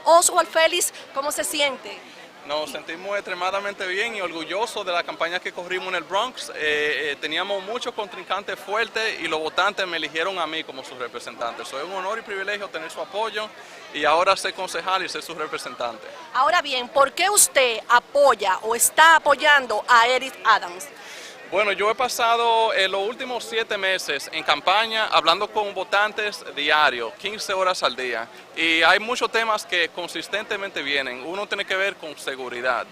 Oswald, Feliz, ¿cómo se siente? Nos sentimos extremadamente bien y orgullosos de la campaña que corrimos en el Bronx. Teníamos muchos contrincantes fuertes y los votantes me eligieron a mí como su representante. Soy un honor y privilegio tener su apoyo y ahora ser concejal y ser su representante. Ahora bien, ¿por qué usted apoya o está apoyando a Ydanis? Bueno, yo he pasado los últimos 7 meses en campaña hablando con votantes diario, 15 horas al día. Y hay muchos temas que consistentemente vienen. Uno tiene que ver con seguridad.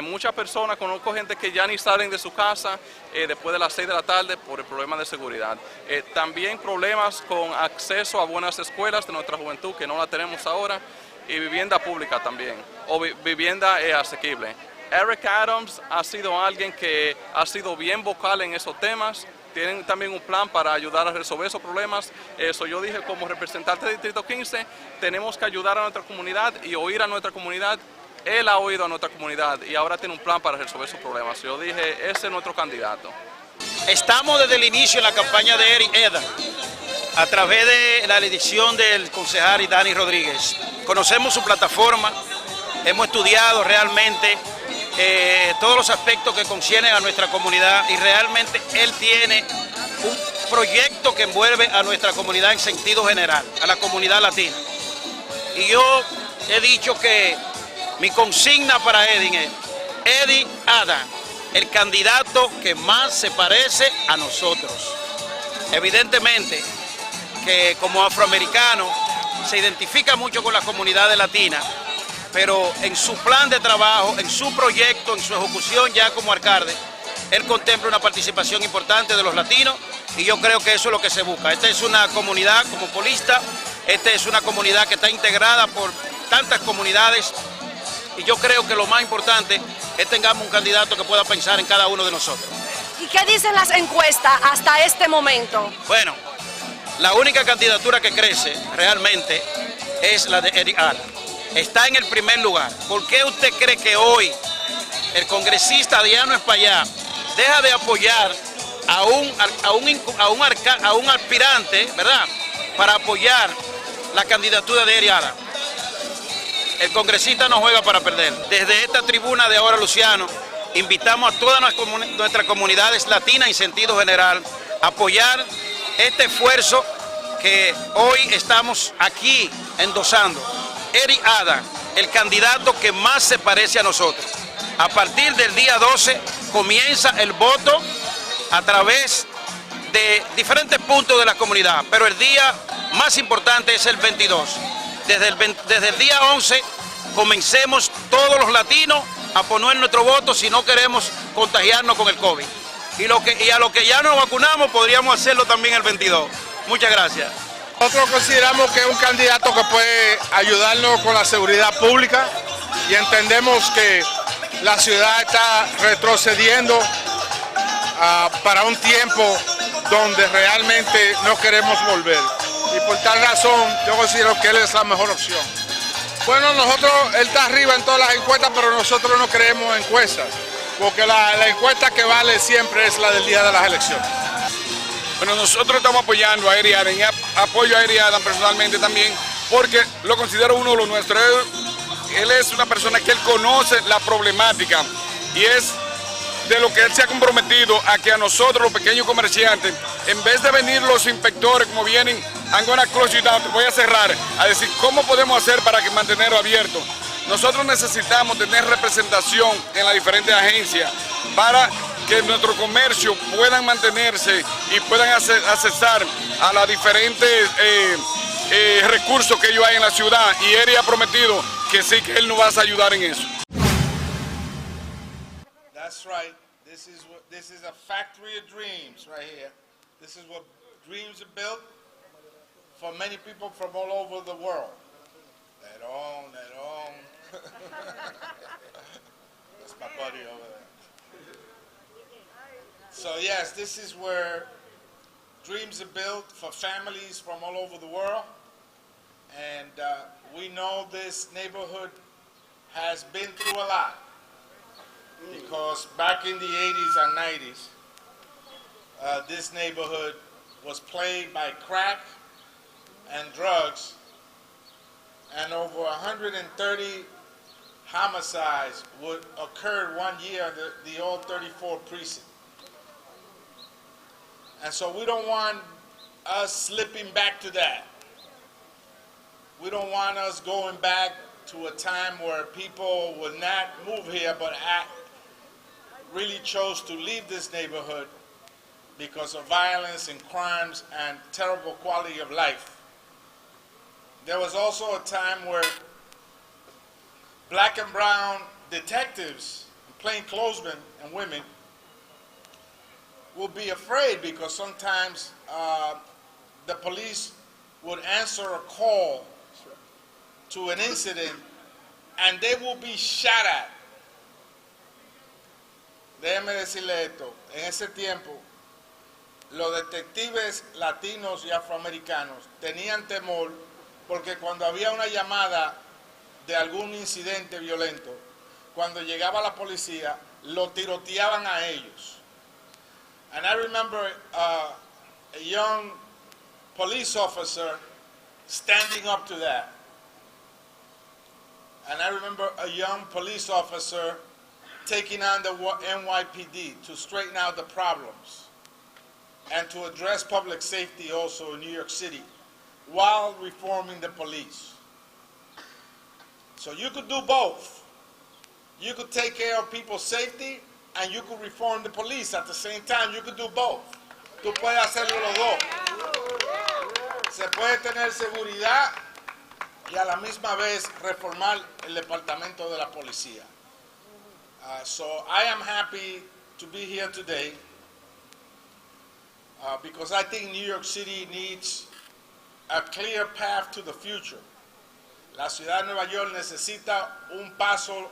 Muchas personas, conozco gente que ya ni salen de su casa después de las 6 de la tarde por el problema de seguridad. También problemas con acceso a buenas escuelas de nuestra juventud, que no la tenemos ahora, y vivienda pública también, o vivienda asequible. Eric Adams ha sido alguien que ha sido bien vocal en esos temas. Tienen también un plan para ayudar a resolver esos problemas. Eso yo dije, como representante del Distrito 15, tenemos que ayudar a nuestra comunidad y oír a nuestra comunidad. Él ha oído a nuestra comunidad y ahora tiene un plan para resolver sus problemas. Yo dije, ese es nuestro candidato. Estamos desde el inicio en la campaña de Eda, a través de la elección del concejal Ydanis Rodríguez. Conocemos su plataforma, hemos estudiado realmente todos los aspectos que conciernen a nuestra comunidad y realmente él tiene un proyecto que envuelve a nuestra comunidad en sentido general, a la comunidad latina. Y yo he dicho que mi consigna para Edin es Edi Ada, el candidato que más se parece a nosotros. Evidentemente que como afroamericano se identifica mucho con las comunidades latinas, pero en su plan de trabajo, en su proyecto, en su ejecución ya como alcalde, él contempla una participación importante de los latinos y yo creo que eso es lo que se busca. Esta es una comunidad cosmopolista, esta es una comunidad que está integrada por tantas comunidades y yo creo que lo más importante es que tengamos un candidato que pueda pensar en cada uno de nosotros. ¿Y qué dicen las encuestas hasta este momento? Bueno, la única candidatura que crece realmente es la de Adriano. Está en el primer lugar. ¿Por qué usted cree que hoy el congresista Adriano Espaillat deja de apoyar a un aspirante, ¿verdad?, para apoyar la candidatura de Adriano? El congresista no juega para perder. Desde esta tribuna de ahora, Luciano, invitamos a todas nuestras comunidades latinas en sentido general a apoyar este esfuerzo que hoy estamos aquí endosando. Edi Ada, el candidato que más se parece a nosotros. A partir del día 12 comienza el voto a través de diferentes puntos de la comunidad, pero el día más importante es el 22. Desde el día 11 comencemos todos los latinos a poner nuestro voto si no queremos contagiarnos con el COVID. Y a los que ya nos vacunamos podríamos hacerlo también el 22. Muchas gracias. Nosotros consideramos que es un candidato que puede ayudarnos con la seguridad pública y entendemos que la ciudad está retrocediendo para un tiempo donde realmente no queremos volver. Y por tal razón yo considero que él es la mejor opción. Bueno, él está arriba en todas las encuestas, pero nosotros no creemos en encuestas, porque la encuesta que vale siempre es la del día de las elecciones. Bueno, nosotros estamos apoyando a Adriano y apoyo a Adriano personalmente también porque lo considero uno de los nuestros. Él es una persona que él conoce la problemática y es de lo que él se ha comprometido a que a nosotros, los pequeños comerciantes, en vez de venir los inspectores como vienen, I'm gonna close you down, voy a cerrar, a decir cómo podemos hacer para que mantenerlo abierto. Nosotros necesitamos tener representación en las diferentes agencias para que nuestro comercio puedan mantenerse y puedan accesar a los diferentes recursos que ellos hay en la ciudad. Y él ha prometido que sí, que él nos va a ayudar en eso. That's right. This is a factory of dreams right here. This is what dreams are built for many people from all over the world. That on. That's my buddy over there. So yes, this is where dreams are built for families from all over the world. And we know this neighborhood has been through a lot. Because back in the 80s and 90s, this neighborhood was plagued by crack and drugs and over 130 homicides would occur 1 year in the old 34 precinct. And so we don't want us slipping back to that. We don't want us going back to a time where people would not move here but really chose to leave this neighborhood because of violence and crimes and terrible quality of life. There was also a time where black and brown detectives, plainclothesmen and women, would be afraid because sometimes the police would answer a call to an incident and they will be shot at. Déjeme decirle esto, en ese tiempo los detectives latinos y afroamericanos tenían temor porque cuando había una llamada de algún incidente violento, cuando llegaba la policía, lo tiroteaban a ellos. And I remember a young police officer standing up to that. And I remember a young police officer taking on the NYPD to straighten out the problems and to address public safety also in New York City while reforming the police. So you could do both. You could take care of people's safety and you could reform the police at the same time. You could do both. Tú puedes hacerlo los dos. Se puede tener seguridad y a la misma vez reformar el departamento de la policía. So I am happy to be here today because I think New York City needs a clear path to the future. La ciudad de Nueva York necesita un paso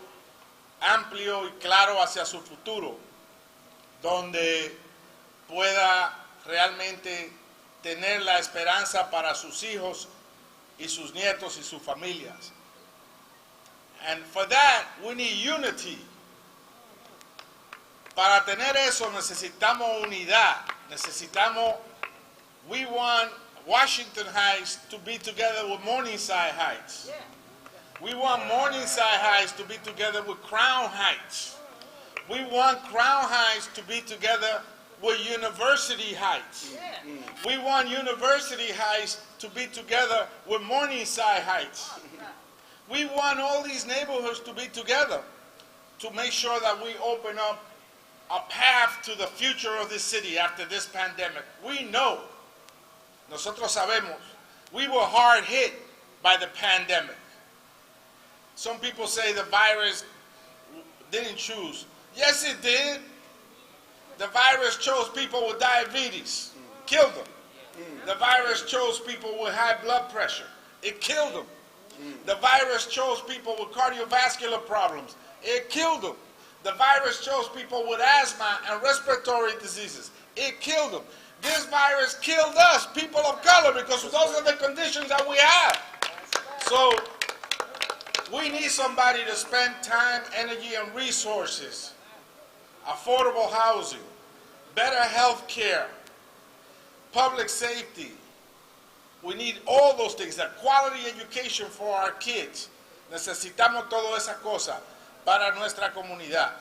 amplio y claro hacia su futuro, donde pueda realmente tener la esperanza para sus hijos y sus nietos y sus familias. And for that, we need unity. Para tener eso necesitamos unidad. We want Washington Heights to be together with Morningside Heights. We want Morningside Heights to be together with Crown Heights. We want Crown Heights to be together with University Heights. We want University Heights to be together with Morningside Heights. We want all these neighborhoods to be together to make sure that we open up a path to the future of this city after this pandemic. We know, nosotros sabemos, we were hard hit by the pandemic. Some people say the virus didn't choose. Yes, it did. The virus chose people with diabetes, killed them. The virus chose people with high blood pressure. It killed them. The virus chose people with cardiovascular problems. It killed them. The virus chose people with asthma and respiratory diseases. It killed them. This virus killed us, people of color, because those are the conditions that we have. So we need somebody to spend time, energy, and resources, affordable housing, better health care, public safety. We need all those things, a quality education for our kids. Necesitamos todas esas cosas para nuestra comunidad.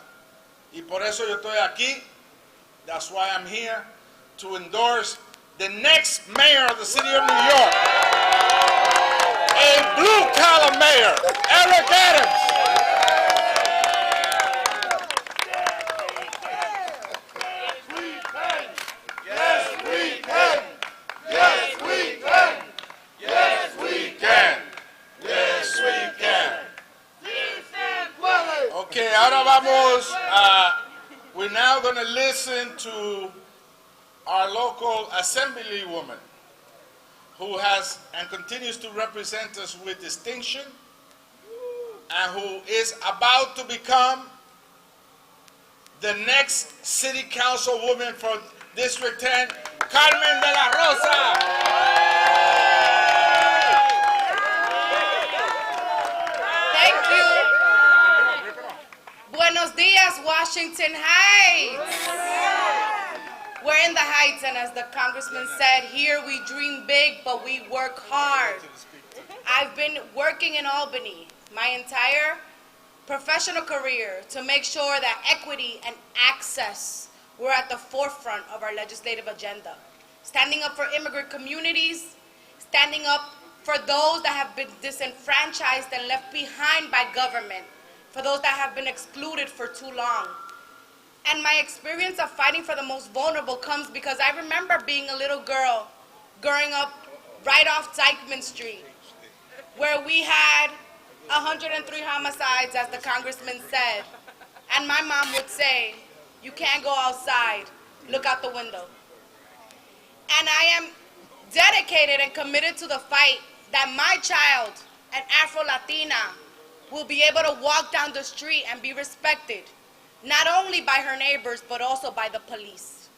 Y por eso yo estoy aquí. That's why I'm here to endorse the next mayor of the city of New York. A blue-collar mayor, Eric Adams. Okay, ahora vamos, we're now going to listen to our local assemblywoman who has and continues to represent us with distinction and who is about to become the next city councilwoman for District 10, Carmen de la Rosa. Buenos dias, Washington Heights. We're in the Heights, and as the congressman said, here we dream big, but we work hard. I've been working in Albany my entire professional career to make sure that equity and access were at the forefront of our legislative agenda. Standing up for immigrant communities, standing up for those that have been disenfranchised and left behind by government, for those that have been excluded for too long. And my experience of fighting for the most vulnerable comes because I remember being a little girl growing up right off Dykeman Street, where we had 103 homicides, as the congressman said. And my mom would say, you can't go outside, look out the window. And I am dedicated and committed to the fight that my child, an Afro-Latina, will be able to walk down the street and be respected, not only by her neighbors, but also by the police.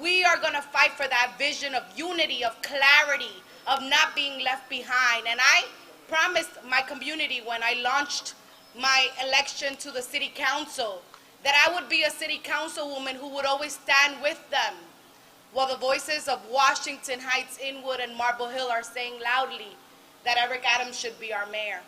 We are gonna fight for that vision of unity, of clarity, of not being left behind. And I promised my community when I launched my election to the city council that I would be a city councilwoman who would always stand with them, while the voices of Washington Heights, Inwood, and Marble Hill are saying loudly that Eric Adams should be our mayor.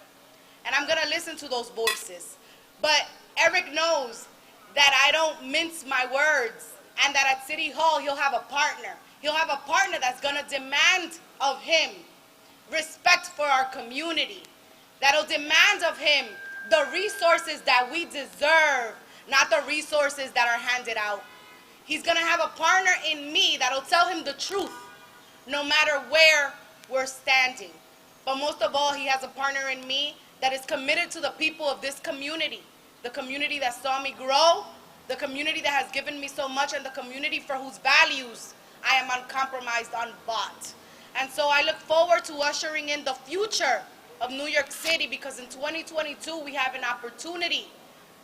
And I'm gonna listen to those voices. But Eric knows that I don't mince my words, and that at City Hall he'll have a partner. He'll have a partner that's gonna demand of him respect for our community, that'll demand of him the resources that we deserve, not the resources that are handed out. He's gonna have a partner in me that'll tell him the truth, no matter where we're standing. But most of all, he has a partner in me that is committed to the people of this community, the community that saw me grow, the community that has given me so much, and the community for whose values I am uncompromised, unbought. And so I look forward to ushering in the future of New York City, because in 2022 we have an opportunity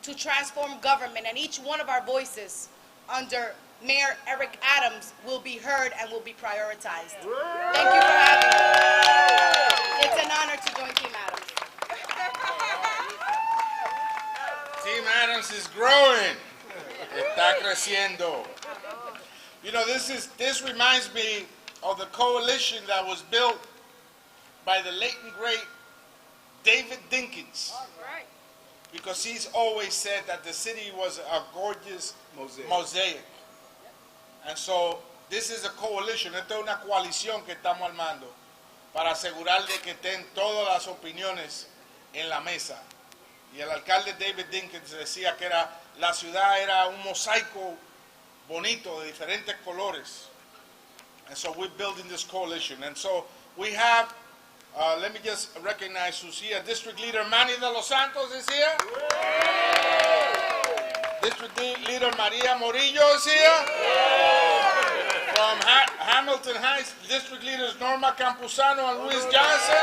to transform government, and each one of our voices under Mayor Eric Adams will be heard and will be prioritized. Thank you for having me. It's an honor to join Team Adams. Team Adams is growing. Está creciendo. You know, this reminds me of the coalition that was built by the late and great David Dinkins. Because he's always said that the city was a gorgeous mosaic. And so this is a coalition, esta es una coalición que estamos armando para asegurar de que estén todas las opiniones en la mesa. Y el alcalde David Dinkins decía que la ciudad era un mosaico bonito de diferentes colores. And so we're building this coalition. And so we have, let me just recognize who's here. District Leader Manny de los Santos is here. District Leader Maria Morillo is here. From Hamilton Heights, District Leaders Norma Campuzano and Luis Johnson.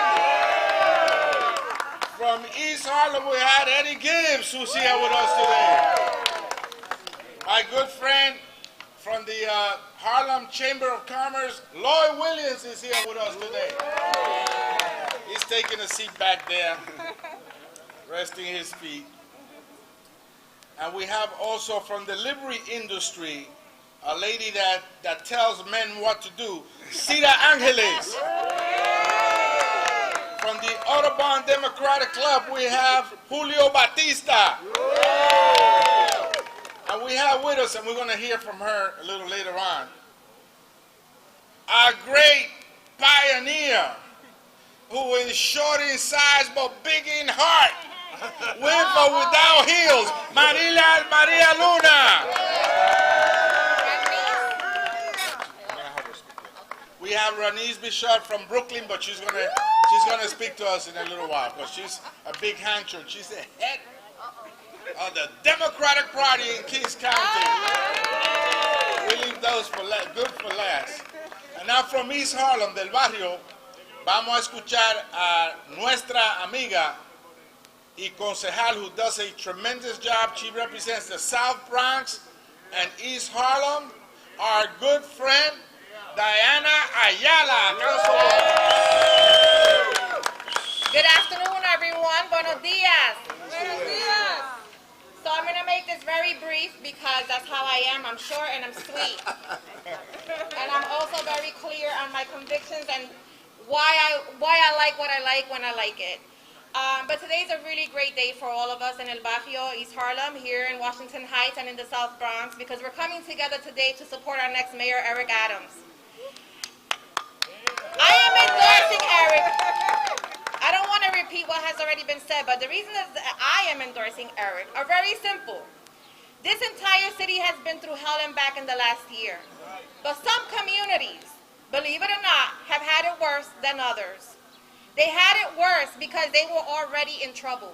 From East Harlem, we had Eddie Gibbs, who's here with us today. My good friend from the Harlem Chamber of Commerce, Lloyd Williams, is here with us today. He's taking a seat back there, resting his feet. And we have also from the livery industry, a lady that tells men what to do, Cida Angeles. From the Audubon Democratic Club, we have Julio Batista. And we have with us, and we're going to hear from her a little later on, a great pioneer who is short in size but big in heart, with or without heels, Maria Luna. We have Ranise Bishop from Brooklyn, but she's gonna speak to us in a little while because she's a big handler. She's the head of the Democratic Party in Kings County. We leave those for good for last. And now from East Harlem, del barrio, vamos a escuchar a nuestra amiga y concejal who does a tremendous job. She represents the South Bronx and East Harlem, our good friend, Diana Ayala. Good afternoon, everyone. Buenos dias. Buenos dias. So I'm going to make this very brief because that's how I am. I'm short and I'm sweet. And I'm also very clear on my convictions and why I like what I like when I like it. But today's a really great day for all of us in El Barrio, East Harlem, here in Washington Heights and in the South Bronx, because we're coming together today to support our next mayor, Eric Adams. I am endorsing Eric. I don't want to repeat what has already been said, but the reason that I am endorsing Eric are very simple. This entire city has been through hell and back in the last year. But some communities, believe it or not, have had it worse than others. They had it worse because they were already in trouble.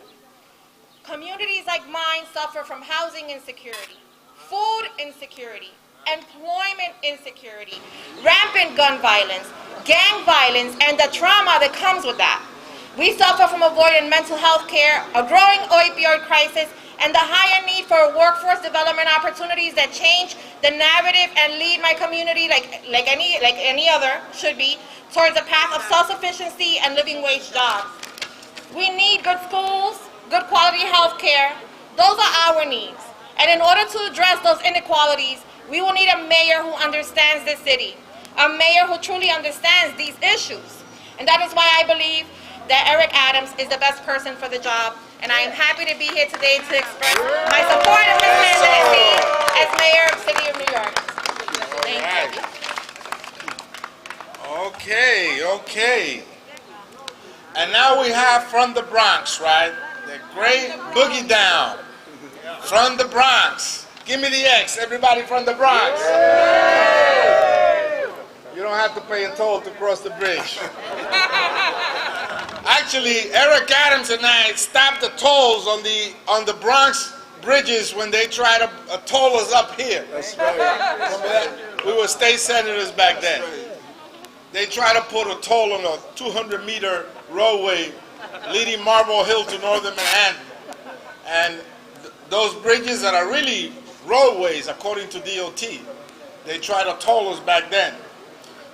Communities like mine suffer from housing insecurity, food insecurity, employment insecurity, rampant gun violence, gang violence, and the trauma that comes with that. We suffer from avoiding mental health care, a growing opioid crisis, and the higher need for workforce development opportunities that change the narrative and lead my community like any other should be towards a path of self-sufficiency and living wage jobs. We need good schools, good quality health care. Those are our needs. And in order to address those inequalities, we will need a mayor who understands this city, a mayor who truly understands these issues. And that is why I believe that Eric Adams is the best person for the job. And I am happy to be here today to express my support of his candidacy as mayor of the city of New York. Thank you. Okay. And now we have from the Bronx, right? The great Boogie Down from the Bronx. Give me the X, everybody from the Bronx. You don't have to pay a toll to cross the bridge. Actually, Eric Adams and I stopped the tolls on the Bronx bridges when they tried to toll us up here. That's right. Remember that? We were state senators back then. They tried to put a toll on a 200-meter roadway leading Marble Hill to northern Manhattan. And those bridges that are really roadways, according to DOT, they tried to toll us back then.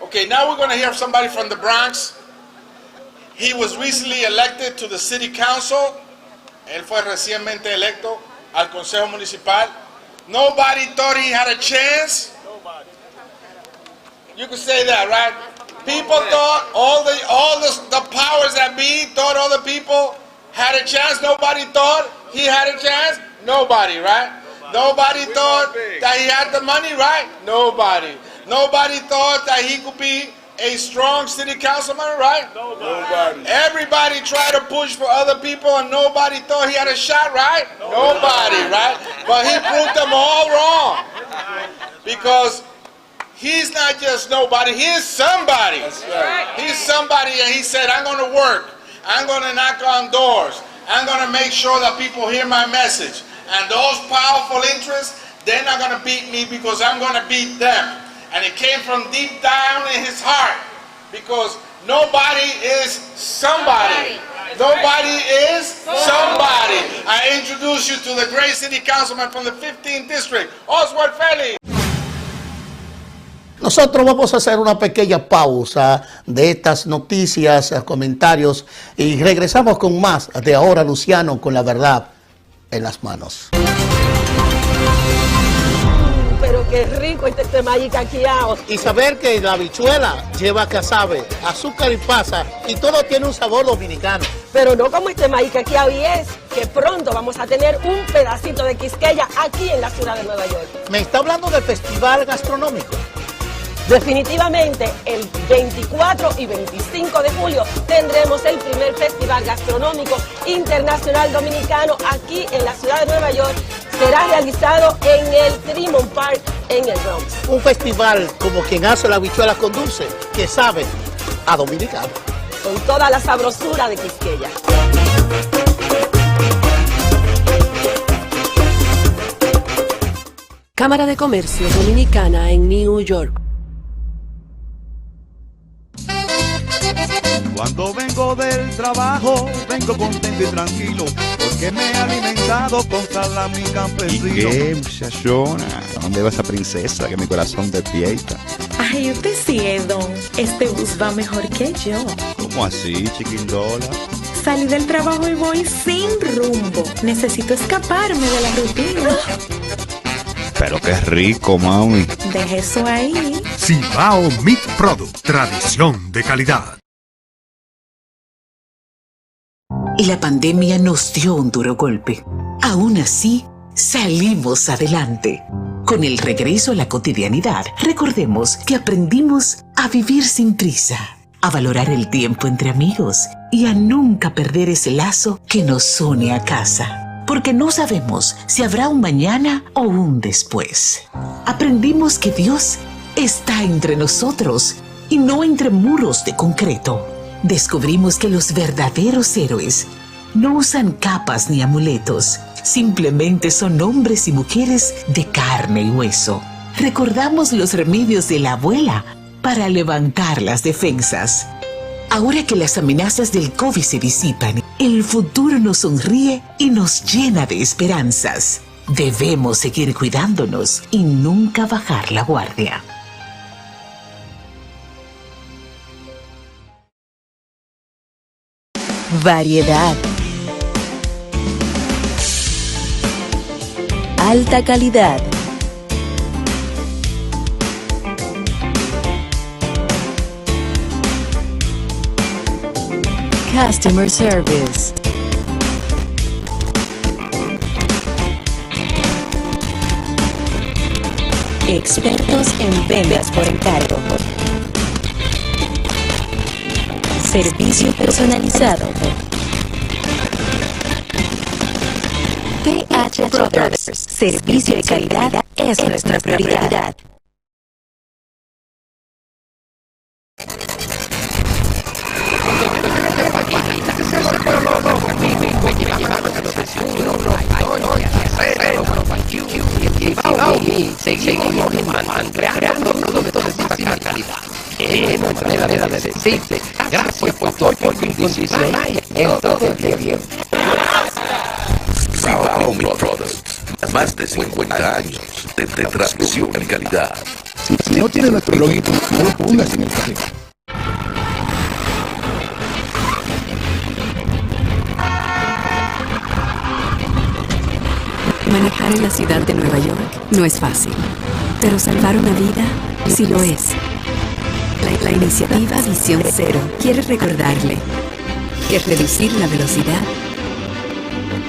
Okay, now we're going to hear somebody from the Bronx. He was recently elected to the city council. Él fue recientemente electo al Consejo Municipal. Nobody thought he had a chance. Nobody. You could say that, right? People thought, all the powers that be thought other people had a chance. Nobody thought he had a chance. Nobody, right? Nobody thought that he had the money, right? Nobody. Nobody thought that he could be a strong city councilman, right? Nobody. Everybody tried to push for other people and nobody thought he had a shot, right? Nobody, right? But he proved them all wrong. Because he's not just nobody, he is somebody. That's right. He's somebody, and he said, I'm going to work. I'm going to knock on doors. I'm going to make sure that people hear my message. And those powerful interests, they're not going to beat me because I'm going to beat them. And it came from deep down in his heart, because nobody is somebody. Nobody is somebody. I introduce you to the great city councilman from the 15th district, Oswald Feliz. Nosotros vamos a hacer una pequeña pausa de estas noticias, comentarios, y regresamos con más de Ahora Luciano con la verdad en las manos. Pero qué rico este maíz caqueado. Y saber que la habichuela lleva casabe, azúcar y pasa, y todo tiene un sabor dominicano. Pero no como este maíz caqueado, y es que pronto vamos a tener un pedacito de Quisqueya aquí en la ciudad de Nueva York. Me está hablando del festival gastronómico. Definitivamente, el 24 y 25 de julio tendremos el primer festival gastronómico internacional dominicano aquí en la ciudad de Nueva York. Será realizado en el Tremont Park en el Bronx. Un festival como quien hace la habichuela con dulce, que sabe a dominicano. Con toda la sabrosura de Quisqueya. Cámara de Comercio Dominicana en New York. Cuando vengo del trabajo, vengo contento y tranquilo, porque me he alimentado con salami campesino. ¿Y qué, muchachona? ¿A dónde va esa princesa que mi corazón despierta? Ay, usted sí es, don. Este bus va mejor que yo. ¿Cómo así, chiquindola? Salí del trabajo y voy sin rumbo. Necesito escaparme de la rutina. Pero qué rico, mami. Deje eso ahí. Cibao Meat Product, tradición de calidad. La pandemia nos dio un duro golpe. Aún así, salimos adelante. Con el regreso a la cotidianidad, recordemos que aprendimos a vivir sin prisa, a valorar el tiempo entre amigos y a nunca perder ese lazo que nos une a casa. Porque no sabemos si habrá un mañana o un después. Aprendimos que Dios está entre nosotros y no entre muros de concreto. Descubrimos que los verdaderos héroes no usan capas ni amuletos, simplemente son hombres y mujeres de carne y hueso. Recordamos los remedios de la abuela para levantar las defensas. Ahora que las amenazas del COVID se disipan, el futuro nos sonríe y nos llena de esperanzas. Debemos seguir cuidándonos y nunca bajar la guardia. Variedad. Alta calidad. Customer service. Expertos en ventas por encargo. Servicio personalizado. PH Brothers. Servicio de calidad es nuestra prioridad. Seguimos creando productos de máxima calidad. Es nuestra manera de decirte gracias por tu incondicional en todo el tiempo. Xiaomi Products, más de 50 años de transmisión y calidad. Si no tiene nuestro loguito, no lo pongas en el carrito. Manejar en la ciudad de Nueva York no es fácil, pero salvar una vida sí lo es. La iniciativa Visión Cero quiere recordarle que reducir la velocidad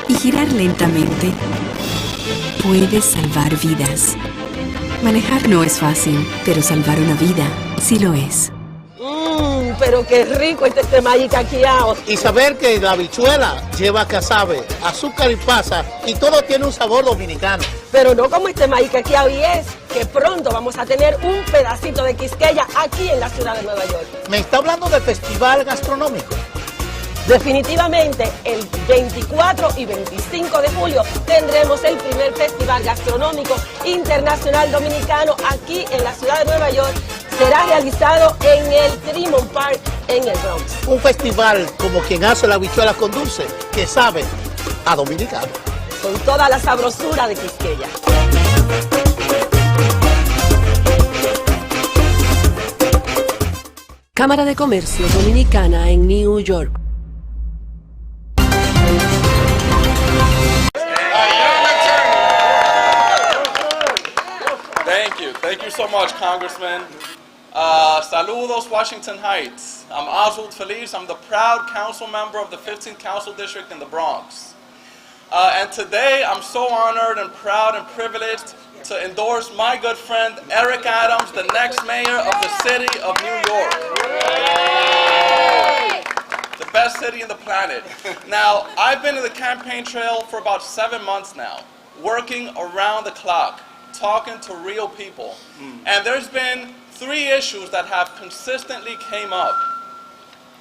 y girar lentamente puede salvar vidas. Manejar no es fácil, pero salvar una vida sí lo es. Pero qué rico este maíz caqueado. Y saber que la habichuela lleva casabe, azúcar y pasa, y todo tiene un sabor dominicano. Pero no como este maíz caqueado, y es que pronto vamos a tener un pedacito de Quisqueya aquí en la ciudad de Nueva York. ¿Me está hablando de festival gastronómico? Definitivamente, el 24 y 25 de julio tendremos el primer Festival Gastronómico Internacional Dominicano aquí en la ciudad de Nueva York. Será realizado en el Tremont Park en el Bronx. Un festival como quien hace la habichuela con dulce, que sabe a dominicano. Con toda la sabrosura de Quisqueya. Cámara de Comercio Dominicana en New York. Thank you so much, Congressman. Saludos, Washington Heights. I'm Oswald Feliz. I'm the proud council member of the 15th Council District in the Bronx. And today, I'm so honored and proud and privileged to endorse my good friend, Eric Adams, the next mayor of the city of New York. The best city in the planet. Now, I've been in the campaign trail for about 7 months now, working around the clock, talking to real people. And there's been 3 issues that have consistently came up.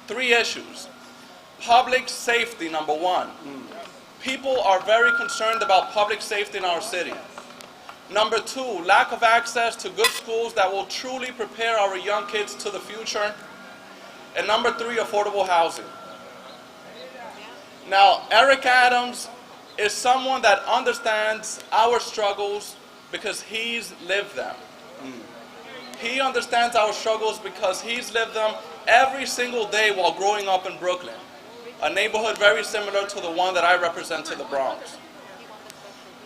3 issues. Public safety, number 1. People are very concerned about public safety in our city. Number 2, lack of access to good schools that will truly prepare our young kids to the future. And number 3, affordable housing. Now, Eric Adams is someone that understands our struggles because he's lived them. He understands our struggles because he's lived them every single day while growing up in Brooklyn, a neighborhood very similar to the one that I represent in the Bronx.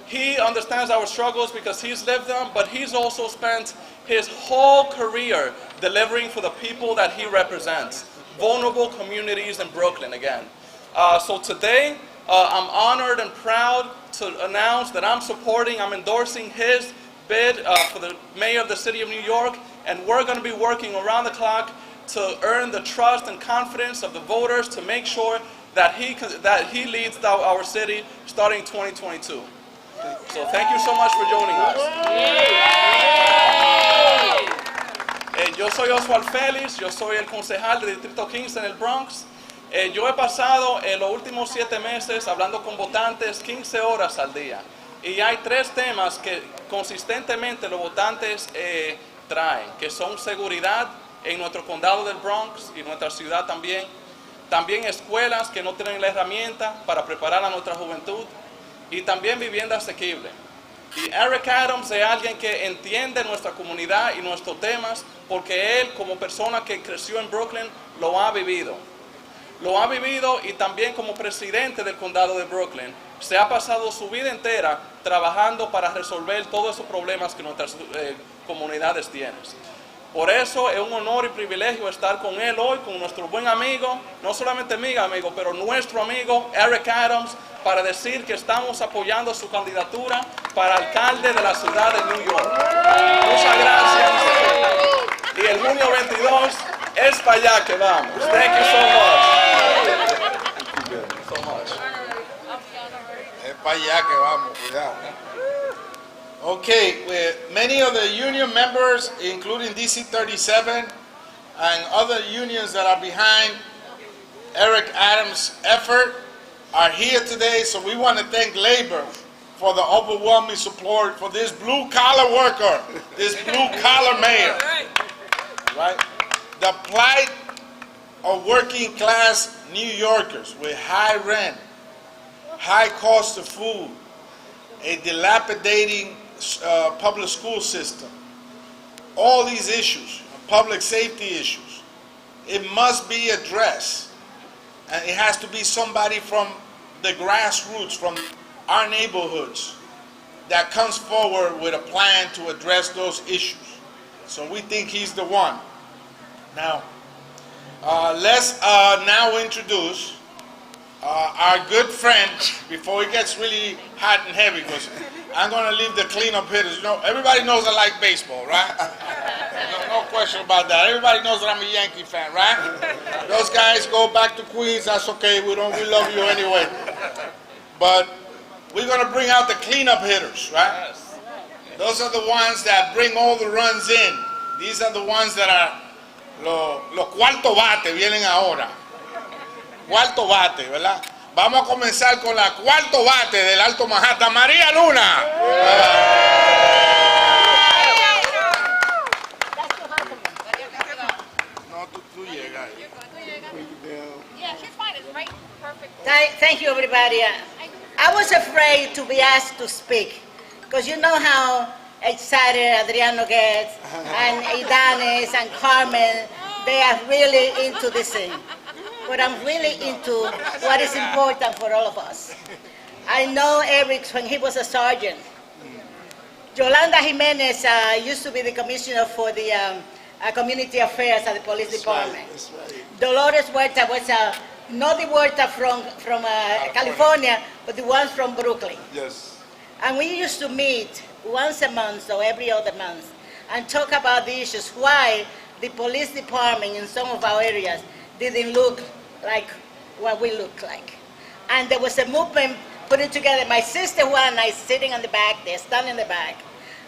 He understands our struggles because he's lived them, but he's also spent his whole career delivering for the people that he represents, vulnerable communities in Brooklyn again. So today, I'm honored and proud to announce that I'm endorsing his bid for the mayor of the city of New York, and we're going to be working around the clock to earn the trust and confidence of the voters to make sure that he leads our city starting 2022. So thank you so much for joining us. Yo soy Oswald Feliz, yo soy el concejal del Distrito 15 en el Bronx. Yo he pasado los últimos 7 meses hablando con votantes 15 horas al día. Y hay 3 temas que consistentemente los votantes traen, que son seguridad en nuestro condado del Bronx y nuestra ciudad también. También escuelas que no tienen la herramienta para preparar a nuestra juventud. Y también vivienda asequible. Y Eric Adams es alguien que entiende nuestra comunidad y nuestros temas porque él, como persona que creció en Brooklyn, lo ha vivido. Lo ha vivido y también como presidente del condado de Brooklyn, se ha pasado su vida entera trabajando para resolver todos esos problemas que nuestras comunidades tienen. Por eso es un honor y privilegio estar con él hoy, con nuestro buen amigo, no solamente mi amigo, pero nuestro amigo Eric Adams, para decir que estamos apoyando su candidatura para alcalde de la ciudad de New York. Muchas gracias. Y el junio 22, Espaillat que vamos. Thank you so much. Espaillat que vamos, cuidado. Okay, many of the union members, including DC 37 and other unions that are behind Eric Adams' effort, are here today, so we want to thank labor for the overwhelming support for this blue-collar worker, this blue-collar mayor, right? The plight of working-class New Yorkers with high rent, high cost of food, a dilapidating public school system, all these issues, public safety issues, it must be addressed. And it has to be somebody from the grassroots, from our neighborhoods, that comes forward with a plan to address those issues. So we think he's the one. Now, let's now introduce our good friend, before it gets really hot and heavy, because I'm going to leave the cleanup hitters. You know, everybody knows I like baseball, right? No question about that. Everybody knows that I'm a Yankee fan, right? Those guys go back to Queens, that's okay. We love you anyway. But we're going to bring out the cleanup hitters, right? Those are the ones that bring all the runs in. These are the ones that are los cuarto bate, vienen ahora. Cuarto bate, ¿verdad? Vamos a comenzar con la cuarto bate del Alto Manhattan, María Luna. No, tú llegas. Thank you, everybody. I was afraid to be asked to speak, because you know how excited Adriano gets, and Ydanis and Carmen, they are really into this thing. But I'm really into what is important for all of us. I know Eric when he was a sergeant. Yolanda Jimenez used to be the commissioner for the community affairs at the police department. That's right. Dolores Huerta was not the Huerta from California, but the one from Brooklyn. Yes. And we used to meet once a month or every other month and talk about the issues, why the police department in some of our areas didn't look like what we look like. And there was a movement putting together. My sister Juana is sitting in the back there, standing in the back,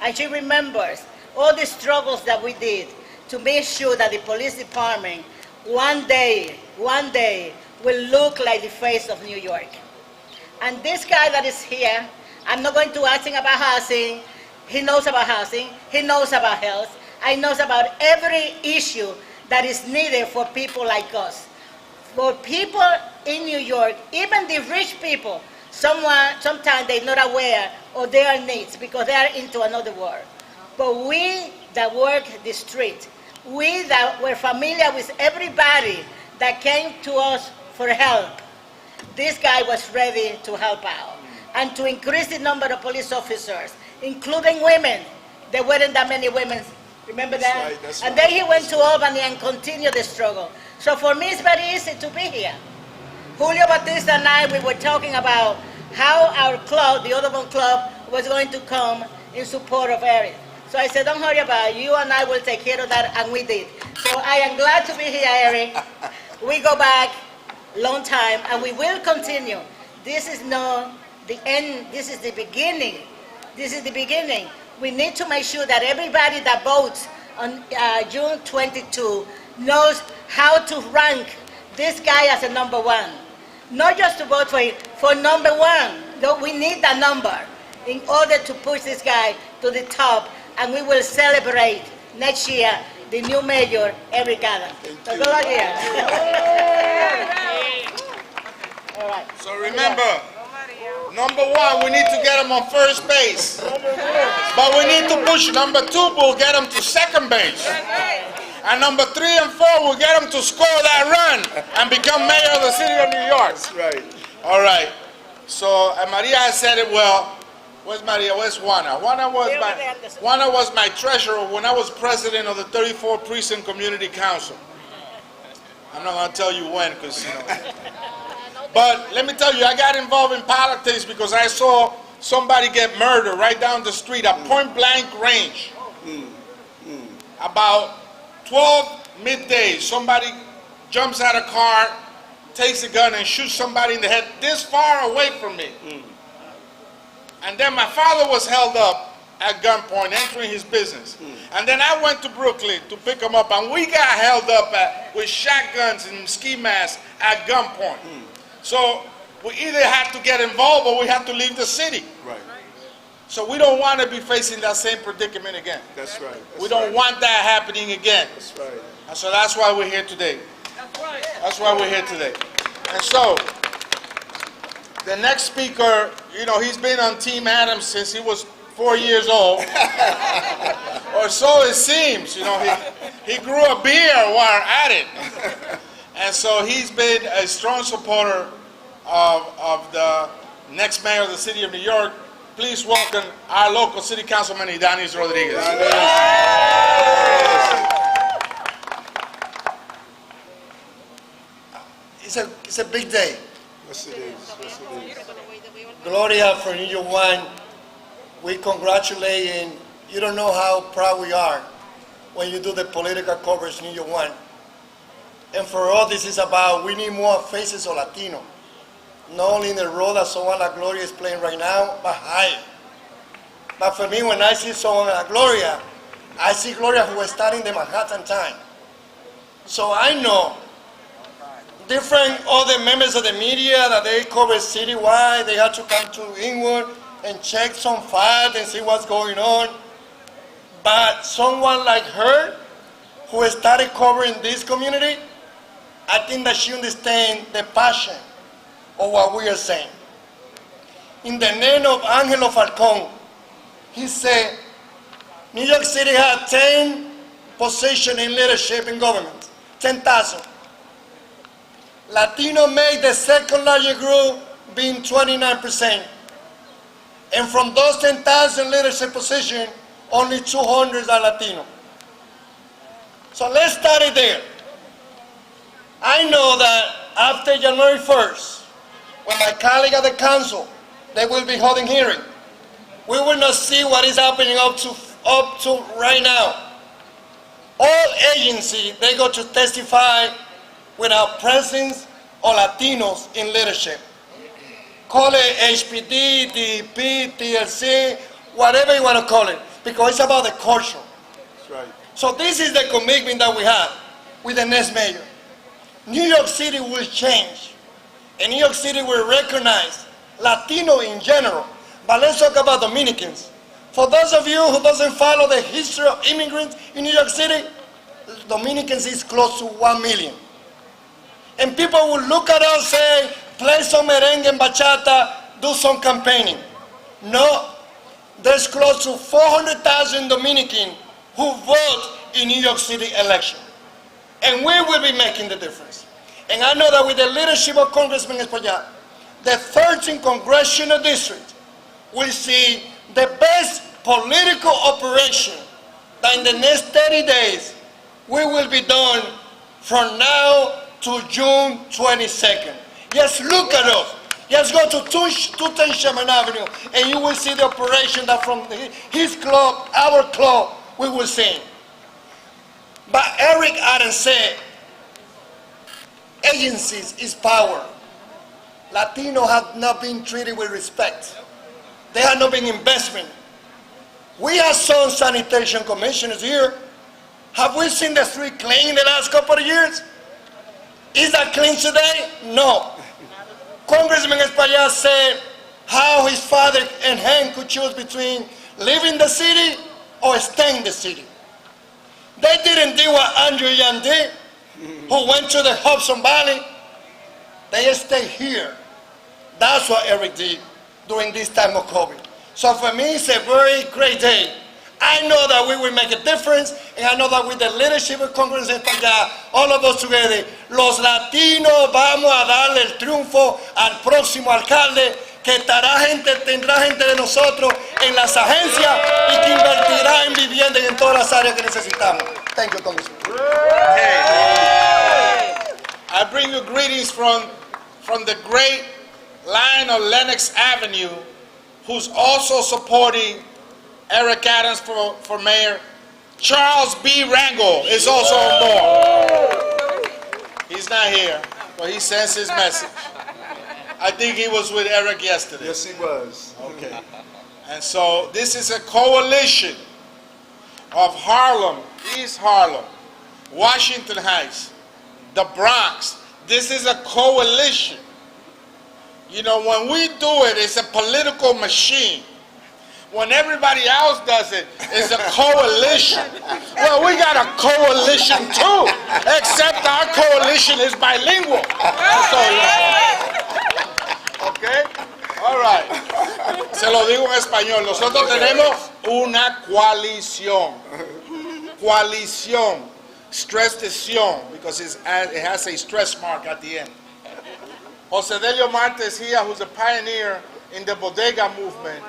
and she remembers all the struggles that we did to make sure that the police department one day will look like the face of New York. And this guy that is here, I'm not going to ask him about housing. He knows about housing, he knows about health, he knows about every issue that is needed for people like us. For people in New York, even the rich people, sometimes they're not aware of their needs because they are into another world. But we that work the street, we that were familiar with everybody that came to us for help, this guy was ready to help out and to increase the number of police officers, including women. There weren't that many women. Remember that? Right, that's and right. then he went to Albany and continued the struggle. So for me, it's very easy to be here. Julio Batista and I, we were talking about how our club, the Audubon Club, was going to come in support of Eric. So I said, don't worry about it. You and I will take care of that, and we did. So I am glad to be here, Eric. We go back long time, and we will continue. This is not the end. This is the beginning. This is the beginning. We need to make sure that everybody that votes on June 22 knows how to rank this guy as a number one. Not just to vote for him, for number one. No, we need that number in order to push this guy to the top, and we will celebrate next year the new mayor, Eric Adams. So good luck here. All right. So remember, number one, we need to get him on first base. But we need to push number two, we'll get him to second base. And number 3 and 4 will get him to score that run and become mayor of the city of New York. That's right. All right. So Maria has said it well. Where's Maria? Where's Juana? Juana was my treasurer when I was president of the 34th Precinct Community Council. I'm not going to tell you when, because, you know. But let me tell you, I got involved in politics because I saw somebody get murdered right down the street at point blank range. About 12 midday, somebody jumps out of a car, takes a gun and shoots somebody in the head this far away from me. And then my father was held up at gunpoint, entering his business. And then I went to Brooklyn to pick him up, and we got held up with shotguns and ski masks at gunpoint. So we either had to get involved or we had to leave the city. Right. So we don't want to be facing that same predicament again. That's right. We don't want that happening again. That's right. And so that's why we're here today. That's why we're here today. And so, the next speaker, you know, he's been on Team Adams since he was 4 years old. Or so it seems. You know, he grew a beard while at it. And so he's been a strong supporter of the next mayor of the city of New York. Please welcome our local city councilman, Ydanis Rodríguez. It's a big day. Yes, it is. Yes, it is. Gloria for New York 1. We congratulate, and you don't know how proud we are when you do the political coverage New York 1. And for us, this is about, we need more faces of Latino. Not only in the role that someone like Gloria is playing right now, but higher. But for me, when I see someone like Gloria, I see Gloria who is starting the Manhattan time. So I know different other members of the media that they cover citywide, they have to come to England and check some files and see what's going on. But someone like her, who started covering this community, I think that she understands the passion of what we are saying. In the name of Angelo Falcón, he said, New York City had 10 positions in leadership in government, 10,000. Latino made the second largest group, being 29%. And from those 10,000 leadership positions, only 200 are Latino. So let's start it there. I know that after January 1st, when my colleague at the council, they will be holding hearing, we will not see what is happening up to right now. All agencies, they go to testify without presence of Latinos in leadership. Call it HPD, DEP, TLC, whatever you want to call it, because it's about the culture. That's right. So this is the commitment that we have with the next mayor. New York City will change, and New York City will recognize Latino in general. But let's talk about Dominicans. For those of you who doesn't follow the history of immigrants in New York City, Dominicans is close to 1 million. And people will look at us and say, play some merengue and bachata, do some campaigning. No, there's close to 400,000 Dominicans who vote in New York City election. And we will be making the difference. And I know that with the leadership of Congressman Espaillat, the 13th Congressional District will see the best political operation that in the next 30 days we will be done from now to June 22nd. Just look at us. Just go to 210 Sherman Avenue, and you will see the operation that from his club, our club, we will sing. But Eric Adams said, agencies is power. Latinos have not been treated with respect. There have not been investment. We have some sanitation commissioners here. Have we seen the street clean in the last couple of years? Is that clean today? No. Congressman Espaillat said how his father and him could choose between leaving the city or staying in the city. They didn't do what Andrew Young did, who went to the Hudson Valley. They stayed here. That's what Eric did during this time of COVID. So for me, it's a very great day. I know that we will make a difference, and I know that with the leadership of Congressman Espaillat, all of us together, los latinos vamos a darle el triunfo al próximo alcalde, que tendrá gente de nosotros en las agencias y que invertirá en vivienda y en todas las áreas que necesitamos. Thank you, Congressman. I bring you greetings from the great line of Lenox Avenue, who's also supporting Eric Adams for mayor. Charles B. Rangel is also on board. He's not here, but he sends his message. I think he was with Eric yesterday. Yes, he was. Okay. And so this is a coalition of Harlem, East Harlem, Washington Heights, the Bronx. This is a coalition. You know, when we do it, it's a political machine. When everybody else does it, it's a coalition. Well, we got a coalition too, except our coalition is bilingual. So, okay? All right. Se lo digo en español. Nosotros tenemos una coalición. Coalición. Stress-tion, because it has a stress mark at the end. Jose Delio Martes here, who's a pioneer in the bodega movement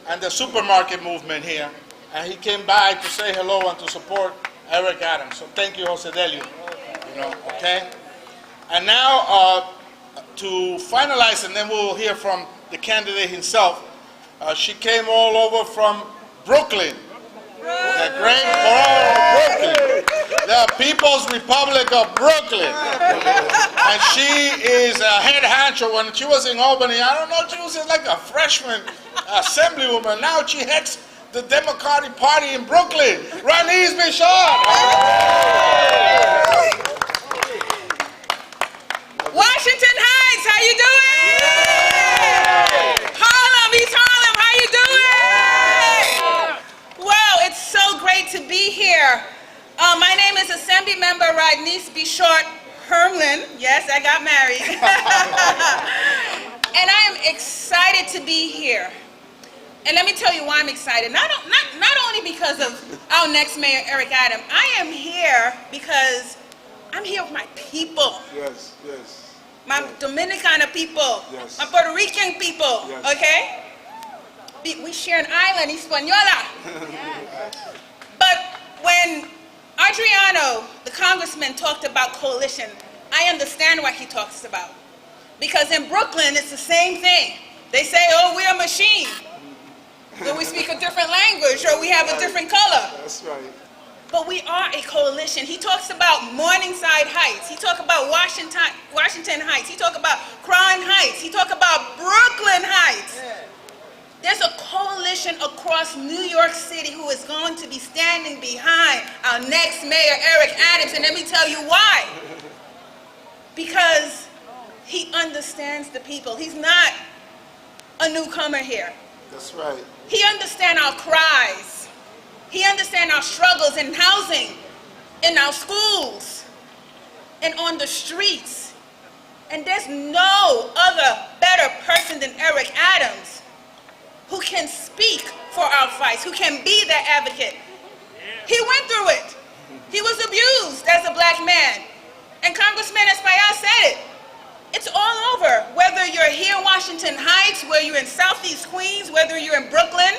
and the supermarket movement here, and he came by to say hello and to support Eric Adams. So thank you, Jose Delio. You know, okay? And now to finalize, and then we'll hear from the candidate himself. She came all over from Brooklyn, the great borough of Brooklyn, the People's Republic of Brooklyn. And she is a head honcho. When she was in Albany, I don't know, she was like a freshman assemblywoman. Now she heads the Democratic Party in Brooklyn. Ranise Bishop. Washington Heights, how you doing? Harlem, East Harlem, how you doing? Well, it's so great to be here. My name is Assembly Member Rodríguez Bishop Hermlin. Yes, I got married. And I am excited to be here. And let me tell you why I'm excited. Not only because of our next mayor, Eric Adams. I am here because I'm here with my people. Yes, yes. My Dominicana people. Yes. My Puerto Rican people. Yes. Okay? We share an island, Espaillat. But when Adriano, the congressman, talked about coalition, I understand what he talks about. Because in Brooklyn, it's the same thing. They say, oh, we're a machine. So we speak a different language, or we have a different color. That's right. But we are a coalition. He talks about Morningside Heights. He talks about Washington Heights. He talks about Crown Heights. He talks about Brooklyn Heights. There's a coalition across New York City who is going to be standing behind our next mayor, Eric Adams. And let me tell you why. Because he understands the people. He's not a newcomer here. That's right. He understands our cries. He understands our struggles in housing, in our schools, and on the streets. And there's no other better person than Eric Adams who can speak for our fights, who can be that advocate. He went through it. He was abused as a black man. And Congressman Espaillat said it. It's all over, whether you're here in Washington Heights, whether you're in Southeast Queens, whether you're in Brooklyn.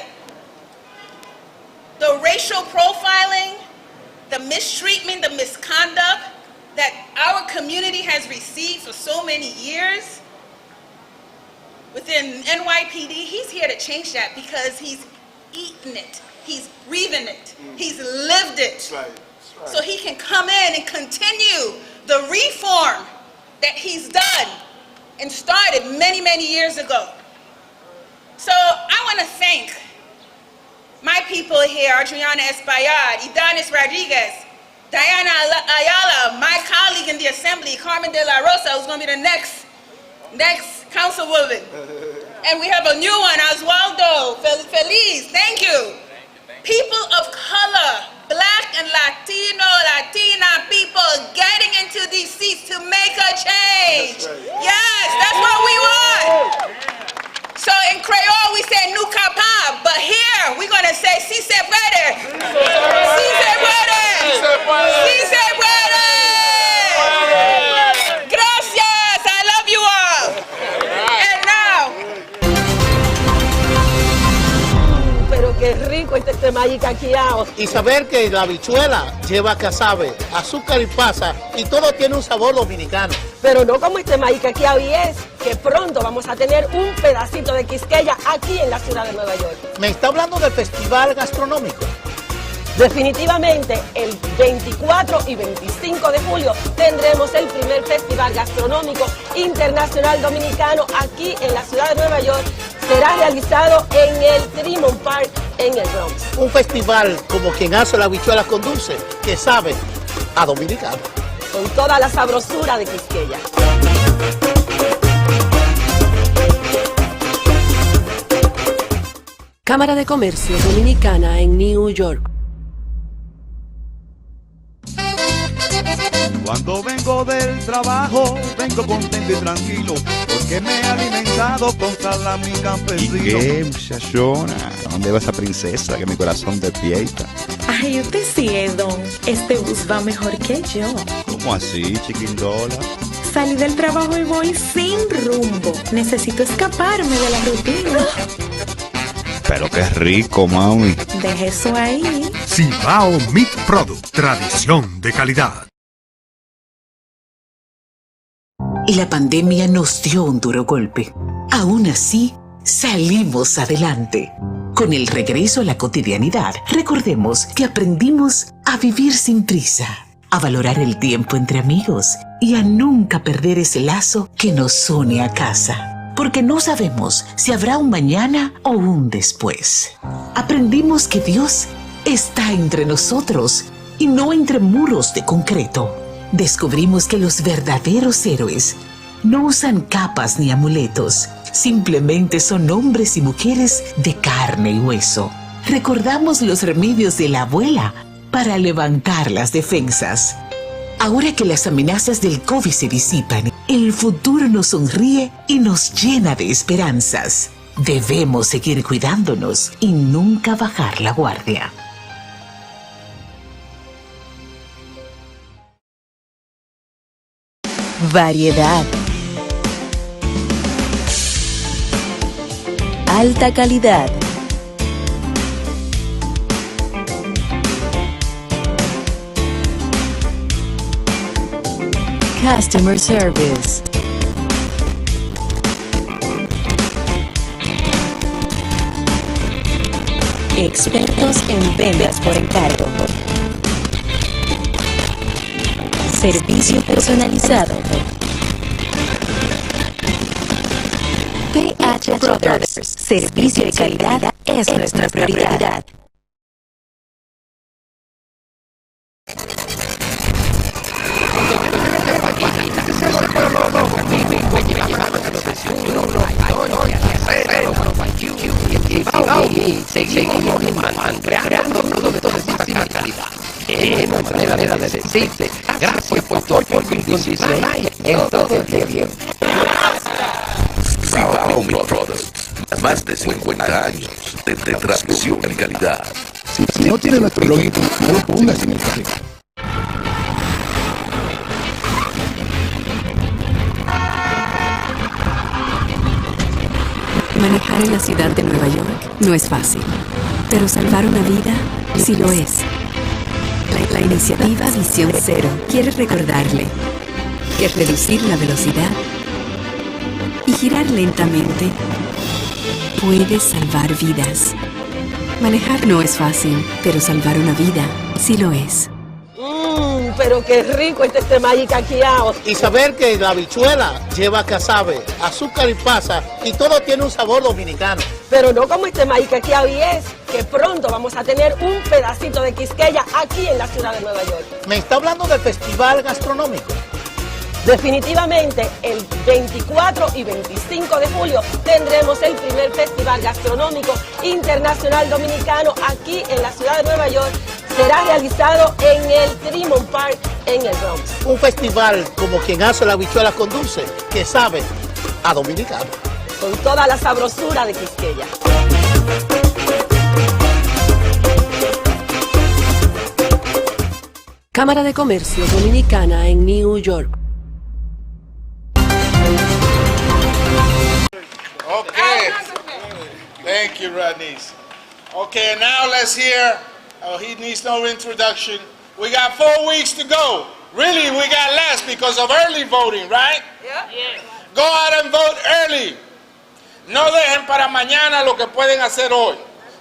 The racial profiling, the mistreatment, the misconduct, that our community has received for so many years within NYPD, he's here to change that because he's eaten it, he's breathing it, he's lived it. That's right. That's right. So he can come in and continue the reform that he's done and started many, many years ago. So I want to thank my people here, Adriano, Espaillat, Ydanis, Rodríguez, Diana Ayala, my colleague in the assembly, Carmen de la Rosa, who's going to be the next councilwoman. And we have a new one, Oswald, Feliz, thank you. People of color, Black and Latino, Latina people getting into these seats to make a change. Yes, that's what we want. So in Creole we say "nous capables," but here we're gonna say "si se puede." Si se puede. Si se puede. Gracias. I love you all. And now. Pero qué rico este temay caqueado. Y saber que la habichuela lleva casabe, azúcar y pasa, y todo tiene un sabor dominicano. Pero no como este maíz caqueado, y es que pronto vamos a tener un pedacito de Quisqueya aquí en la ciudad de Nueva York. Me está hablando del festival gastronómico. Definitivamente, el 24 y 25 de julio tendremos el primer festival gastronómico internacional dominicano aquí en la ciudad de Nueva York. Será realizado en el Tremont Park en el Bronx. Un festival como quien hace la habichuela con dulce, que sabe a dominicano. Con toda la sabrosura de Quisqueya. Cámara de Comercio Dominicana en New York. Cuando vengo del trabajo, vengo contento y tranquilo, porque me he alimentado con salami ¿Y campesino. qué, muchachona? ¿A dónde va esa princesa que mi corazón despierta? Ay, usted sí es, don. Este bus va mejor que yo. ¿Cómo así, chiquindola? Salí del trabajo y voy sin rumbo. Necesito escaparme de la rutina. Pero qué rico, mami. Deje eso ahí. Cibao Meat Product, tradición de calidad. La pandemia nos dio un duro golpe. Aún así, salimos adelante. Con el regreso a la cotidianidad, recordemos que aprendimos a vivir sin prisa, a valorar el tiempo entre amigos y a nunca perder ese lazo que nos une a casa. Porque no sabemos si habrá un mañana o un después. Aprendimos que Dios está entre nosotros y no entre muros de concreto. Descubrimos que los verdaderos héroes no usan capas ni amuletos, simplemente son hombres y mujeres de carne y hueso. Recordamos los remedios de la abuela para levantar las defensas. Ahora que las amenazas del COVID se disipan, el futuro nos sonríe y nos llena de esperanzas. Debemos seguir cuidándonos y nunca bajar la guardia. Variedad. Alta calidad. Customer service. Expertos en ventas por encargo. Servicio personalizado. PH Brothers. Servicio de calidad es nuestra prioridad. Seguimos creando productos de máxima calidad. En nuestra manera de decirte gracias por tu apoyo incondicional en todo el tiempo. Cibao Meat Product. Más de 50 años de tradición en calidad. Si no tiene nuestro loguito, no lo pongas en el carrito. Manejar en la ciudad de Nueva York no es fácil, pero salvar una vida sí lo es. La iniciativa Visión Cero quiere recordarle que reducir la velocidad y girar lentamente puede salvar vidas. Manejar no es fácil, pero salvar una vida sí lo es. Pero qué rico este maíz caqueado. Y saber que la habichuela lleva casabe, azúcar y pasa, y todo tiene un sabor dominicano. Pero no como este maíz caqueado, y es que pronto vamos a tener un pedacito de Quisqueya aquí en la ciudad de Nueva York. Me está hablando del festival gastronómico. Definitivamente, el 24 y 25 de julio tendremos el primer festival gastronómico internacional dominicano aquí en la ciudad de Nueva York. Será realizado en el Tremont Park en el Bronx. Un festival como quien hace la habichuela con dulce, que sabe a dominicano. Con toda la sabrosura de Quisqueya. Cámara de Comercio Dominicana en New York. Okay. Thank you, Ydanis. Okay, now let's hear. Oh, he needs no introduction. We got 4 weeks to go. Really, we got less because of early voting, right? Yeah. Go out and vote early. No dejen para mañana lo que pueden hacer hoy.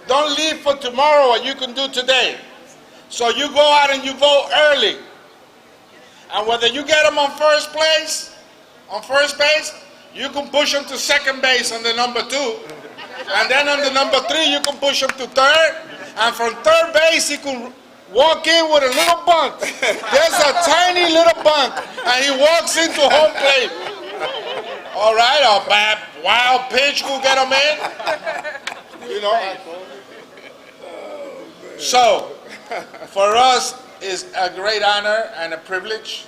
Don't leave for tomorrow what you can do today. So you go out and you vote early. And whether you get them on first base, you can push them to second base on the number 2. And then on the number 3, you can push them to third. And from third base, he can walk in with a little bunt. There's a tiny little bunt. And he walks into home plate. All right, a bad wild pitch will get him in. You know. So, for us, it's a great honor and a privilege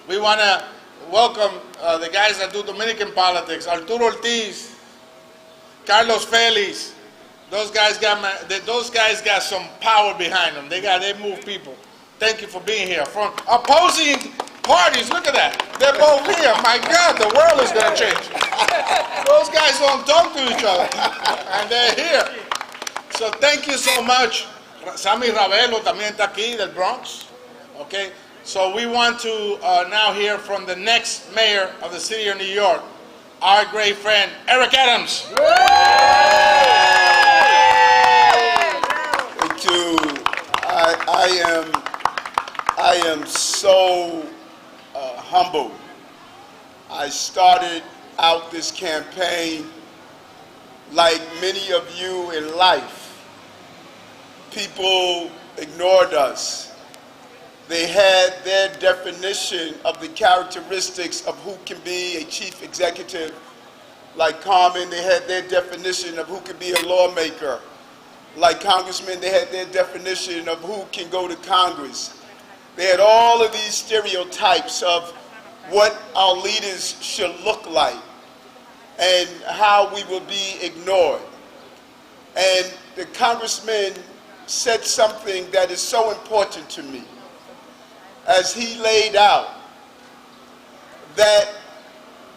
we want to welcome the guys that do Dominican politics, Arturo Ortiz, Carlos Feliz. Those guys got some power behind them. They move people. Thank you for being here. From opposing parties, look at that. They're both here. My God, the world is going to change. Those guys don't talk to each other, and they're here. So thank you so much. Sammy Ravelo también está aquí del Bronx. Okay. So we want to now hear from the next mayor of the city of New York, our great friend, Eric Adams. Thank you. I am so humbled. I started out this campaign like many of you in life. People ignored us. They had their definition of the characteristics of who can be a chief executive. Like Carmen, they had their definition of who can be a lawmaker. Like congressmen, they had their definition of who can go to Congress. They had all of these stereotypes of what our leaders should look like and how we will be ignored. And the congressman said something that is so important to me as he laid out that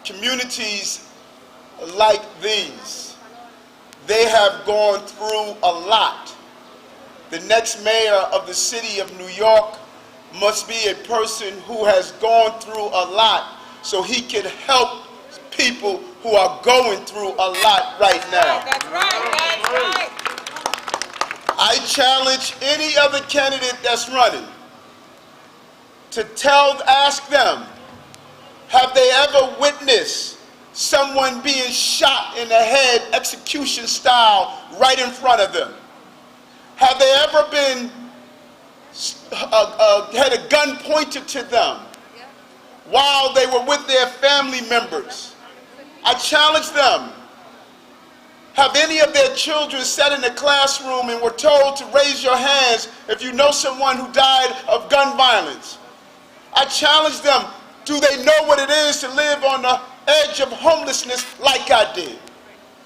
communities like these, they have gone through a lot. The next mayor of the city of New York must be a person who has gone through a lot so he can help people who are going through a lot right now. That's right. I challenge any other candidate that's running to ask them, have they ever witnessed someone being shot in the head, execution style, right in front of them? Have they ever been, had a gun pointed to them while they were with their family members? I challenge them. Have any of their children sat in the classroom and were told to raise your hands if you know someone who died of gun violence? I challenge them, do they know what it is to live on the edge of homelessness like I did?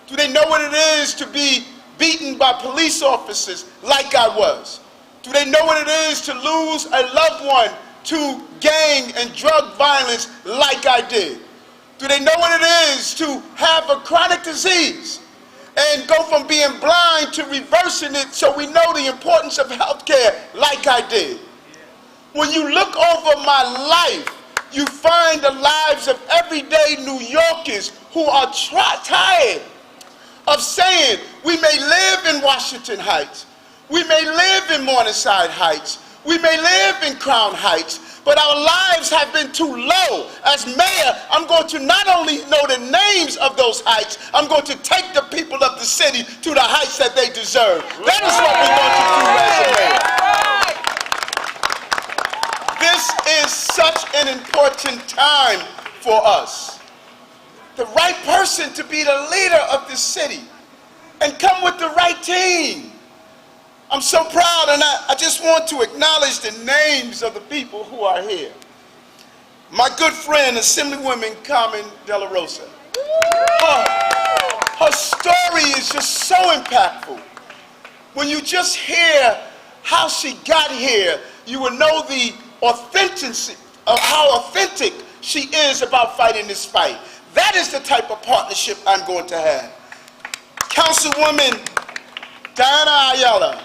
Do they know what it is to be beaten by police officers like I was? Do they know what it is to lose a loved one to gang and drug violence like I did? Do they know what it is to have a chronic disease and go from being blind to reversing it so we know the importance of healthcare like I did. When you look over my life, you find the lives of everyday New Yorkers who are tired of saying, we may live in Washington Heights, we may live in Morningside Heights, we may live in Crown Heights, but our lives have been too low. As mayor, I'm going to not only know the names of those heights, I'm going to take the people of the city to the heights that they deserve. That is what we're going to do as a mayor. This is such an important time for us. The right person to be the leader of this city and come with the right team. I'm so proud, and I just want to acknowledge the names of the people who are here. My good friend, Assemblywoman Carmen De La Rosa. Her story is just so impactful. When you just hear how she got here, you will know the authenticity of how authentic she is about fighting this fight. That is the type of partnership I'm going to have. Councilwoman Diana Ayala.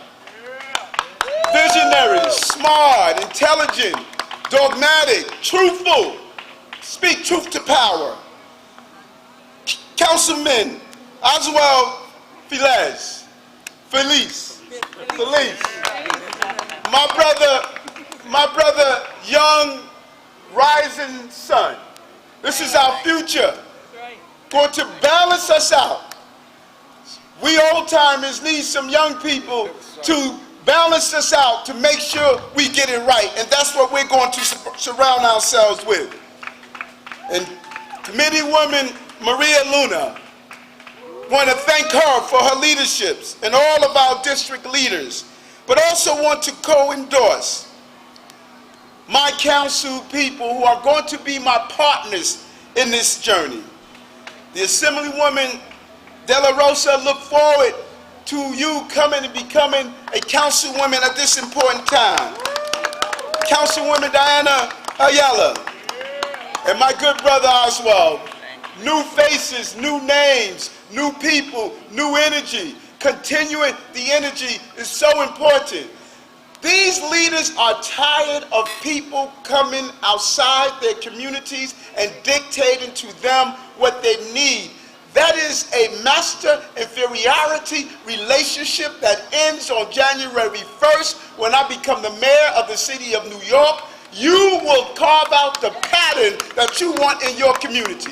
Visionary, smart, intelligent, dogmatic, truthful, speak truth to power. Councilman Oswald Feliz. My brother, young, rising son. This is our future. Going to balance us out. We old timers need some young people to balance us out, to make sure we get it right. And that's what we're going to surround ourselves with. And Committee Woman Maria Luna, want to thank her for her leaderships and all of our district leaders, but also want to co-endorse my council people who are going to be my partners in this journey. The Assemblywoman De La Rosa, look forward to you coming and becoming a councilwoman at this important time. Councilwoman Diana Ayala, and my good brother Oswald. New faces, new names, new people, new energy. Continuing the energy is so important. These leaders are tired of people coming outside their communities and dictating to them what they need. That is a master inferiority relationship that ends on January 1st when I become the mayor of the city of New York. You will carve out the pattern that you want in your community.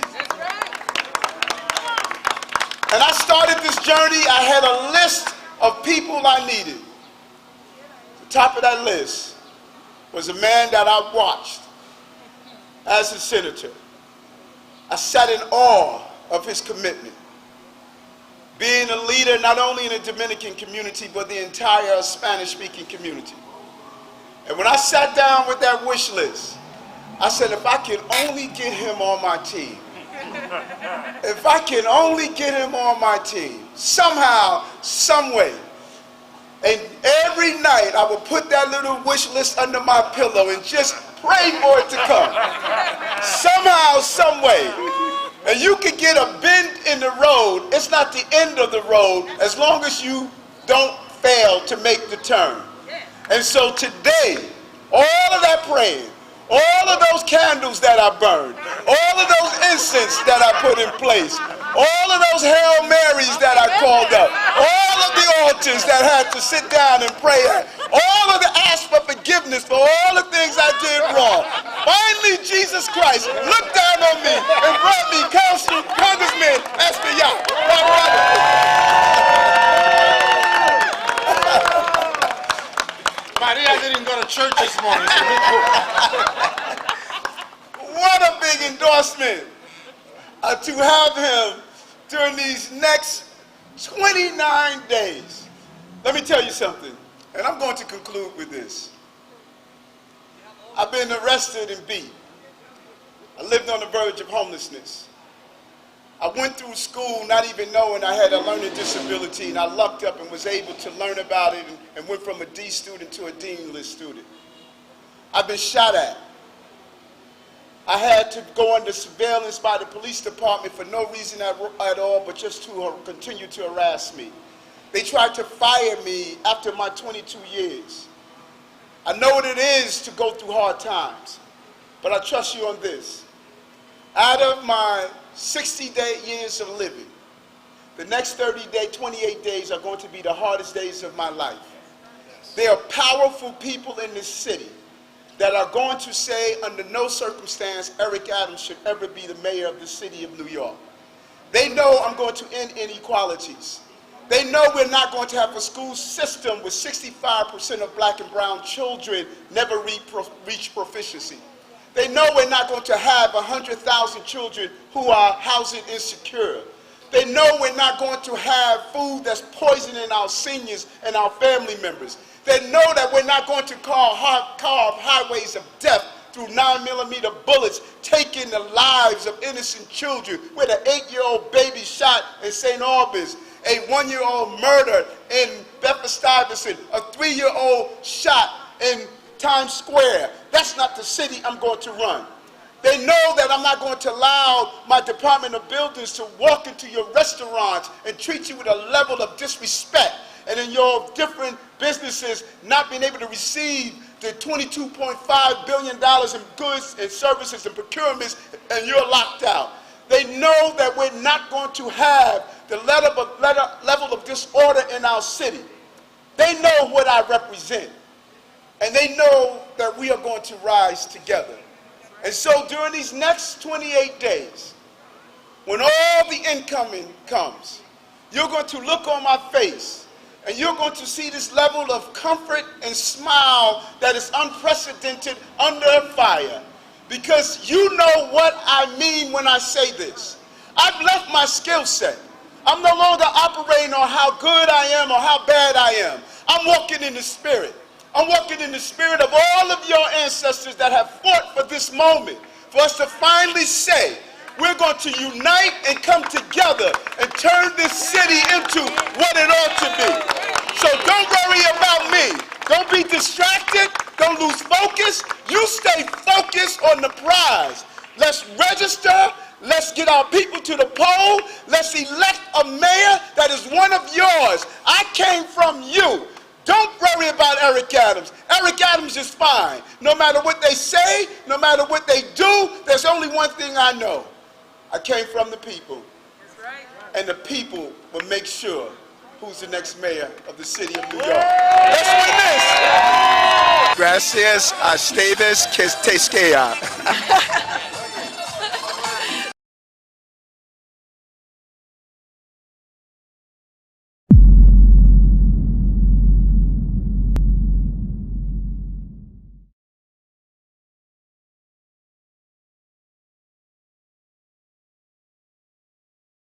And I started this journey, I had a list of people I needed. The top of that list was a man that I watched as a senator. I sat in awe of his commitment. Being a leader not only in the Dominican community, but the entire Spanish-speaking community. And when I sat down with that wish list, I said, if I can only get him on my team, if I can only get him on my team, somehow, some way. And every night I would put that little wish list under my pillow and just pray for it to come. Somehow, some way. And you can get a bend in the road. It's not the end of the road as long as you don't fail to make the turn. And so today, all of that praying, all of those candles that I burned, all of those incense that I put in place, all of those Hail Marys that I called up, all of the altars that had to sit down and pray at, all of the ask for forgiveness for all the things I did wrong. Finally, Jesus Christ looked down on me and brought me Congressman Espaillat, my brother. Maria didn't go to church this morning. What a big endorsement to have him during these next 29 days. Let me tell you something, and I'm going to conclude with this. I've been arrested and beat. I lived on the verge of homelessness. I went through school not even knowing I had a learning disability, and I lucked up and was able to learn about it and went from a D student to a Dean list student. I've been shot at. I had to go under surveillance by the police department for no reason at all, but just to continue to harass me. They tried to fire me after my 22 years. I know what it is to go through hard times, but I trust you on this. Out of my 60 years of living, the next 28 days are going to be the hardest days of my life. There are powerful people in this city that are going to say under no circumstance Eric Adams should ever be the mayor of the city of New York. They know I'm going to end inequalities. They know we're not going to have a school system with 65% of black and brown children never reach proficiency. They know we're not going to have 100,000 children who are housing insecure. They know we're not going to have food that's poisoning our seniors and our family members. They know that we're not going to carve highways of death through 9mm bullets, taking the lives of innocent children, with an 8-year-old baby shot in St. Albans, a 1-year-old murdered in Bedford-Stuyvesant, a 3-year-old shot in Times Square. That's not the city I'm going to run. They know that I'm not going to allow my Department of Buildings to walk into your restaurants and treat you with a level of disrespect, and in your different businesses not being able to receive the $22.5 billion in goods and services and procurements, and you're locked out. They know that we're not going to have the level of disorder in our city. They know what I represent, and they know that we are going to rise together. And so during these next 28 days, when all the incoming comes, you're going to look on my face, and you're going to see this level of comfort and smile that is unprecedented under fire. Because you know what I mean when I say this. I've left my skill set. I'm no longer operating on how good I am or how bad I am. I'm walking in the Spirit. I'm walking in the spirit of all of your ancestors that have fought for this moment, for us to finally say, we're going to unite and come together and turn this city into what it ought to be. So don't worry about me. Don't be distracted. Don't lose focus. You stay focused on the prize. Let's register. Let's get our people to the poll. Let's elect a mayor that is one of yours. I came from you. Don't worry about Eric Adams. Eric Adams is fine. No matter what they say, no matter what they do, there's only one thing I know. I came from the people. And the people will make sure who's the next mayor of the city of New York. Let's win this! Gracias a ustedes que te